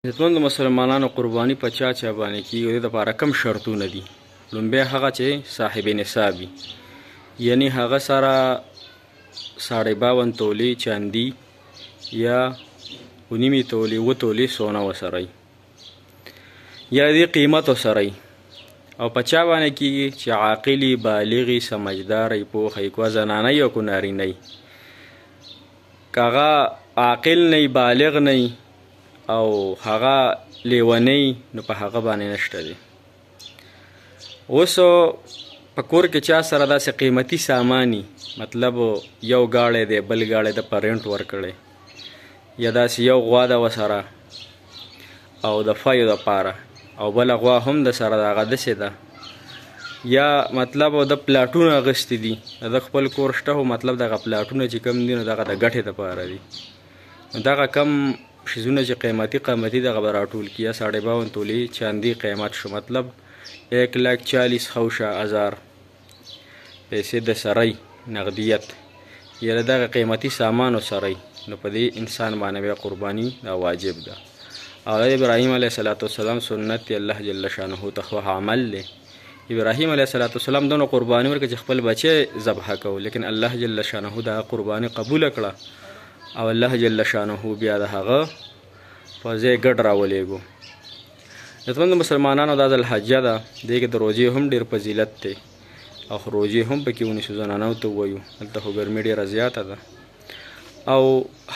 عزتمند مسلمانانو قرباني په چا باندې کیږي د لپاره کم شرطونه دي. لومبی هغه چې صاحب نصاب وي، یعنی هغه سره 52.5 تولې چاندي یا 9 تولې 7 تولې سونه وسره یا دې قیمت وسره. او په چا باندې کیږي چې عاقلی بالغی سمجداري پوهه کو زنانه یو کو نارینه کاغه عاقل نه بالغ نه او هغه لیونی نو په هغه باندې نشته دي. اوس په کور کې چا سره داسې قیمتي سامانی مطلب یو گاړی دی بل گاړی د پرنټ ورکړي یا داسې یو غوا د وسره او د فایو د پاره او بل غوا هم د سره دغه دسې ده یا مطلب د پلاټونه اغوستي دي د خپل کور شته هو مطلب دغه پلاټونه چې کم دي نو دغه د ګټې دپاره دي. دغه کم شیزونه چې قیمتي دغه به راټول کړي 52 تولې چاندي قیمت شو مطلب 1,40,000 پیسې د سړی نقدیت یا دغه قیمتي سامانو سړی نو په دې انسان باندې بیا قرباني دا واجب ده. او د ابراهیم علیه السلام سنت الله جل شانه تخوه عمل له ابراهیم علیه السلام دونو قرباني ورکړي چې خپل بچي ذبح کو لیکن الله جل شانه دا قرباني قبول کړه او الله جل شانه بیا د هغه په ځای ګډ راولېږو. عزتمند مسلمانانو دا ذوالحجه ده دې کې د روژې هم ډېر فضیلت دی او روژې هم پکې ونیسو زنانو ته ووایو هلته خو ګرمي ډېره زیاته ده. او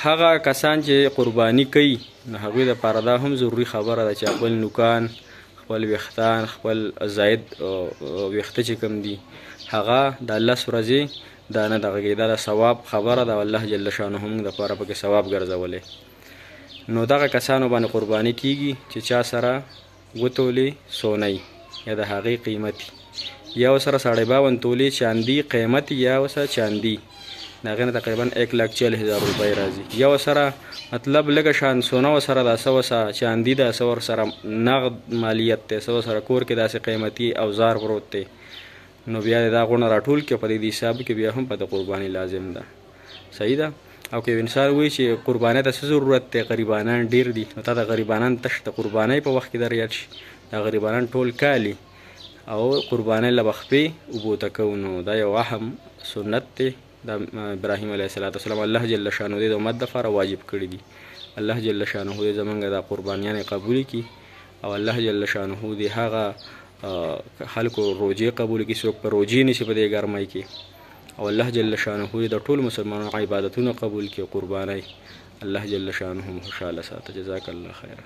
هغه کسان چې قرباني کوي نو هغوی دپاره دا هم ضروري خبره ده چې خپل نوکان خپل ویښتان خپل زاید ویښته چې کوم دي هغه د 10 ورځې دا نه دغه دا د ثواب خبره ده. الله جل شانه موږ دپاره پکې ثواب ګرځولی. نو دغه کسانو باندې قرباني کیږي چې چا سره 7 تولې سونی یا د هغې قیمتي یا ورسره 52 تولې چاندي قیمتي یا ورسره چاندي د هغې نه تقریبا 1,40,000 روپۍ راځي یا ورسره مطلب لږه شان سونه ورسره دا څه ورسره چاندي ده څه ورسره نغد مالیت دی څه ورسره کور کې داسې قیمتي اوزار پروت دی نو بیا دا غونه راټول کړي په دې حساب کې بیا هم په د قرباني لازم ده. صحیح ده. او که انسان وایي چې قربانۍ ته څه ضرورت دی غریبانان ډېر دي نو تا د غریبانان تش د قربانۍ په وخت کې در یاد شي دا غریبانان ټول کالي او قربانۍ له بخپې اوبو ته کوو نو دا یو اهم سنت دی د ابراهیم علیه السلام الله جل شانه د امت دپاره واجب کړي دي. الله جل شانه دې زمونږ دا قربانیانې قبول کړي او الله جل شانه دې هغه خلکو روجې قبول کړي څوک په روجې نیسي په دې ګرمۍ کې او الله جل شانه د ټول مسلمانانو عبادتونه قبول کړي قربانۍ الله جل شانه خوشحاله ساته. جزاک الله خیره.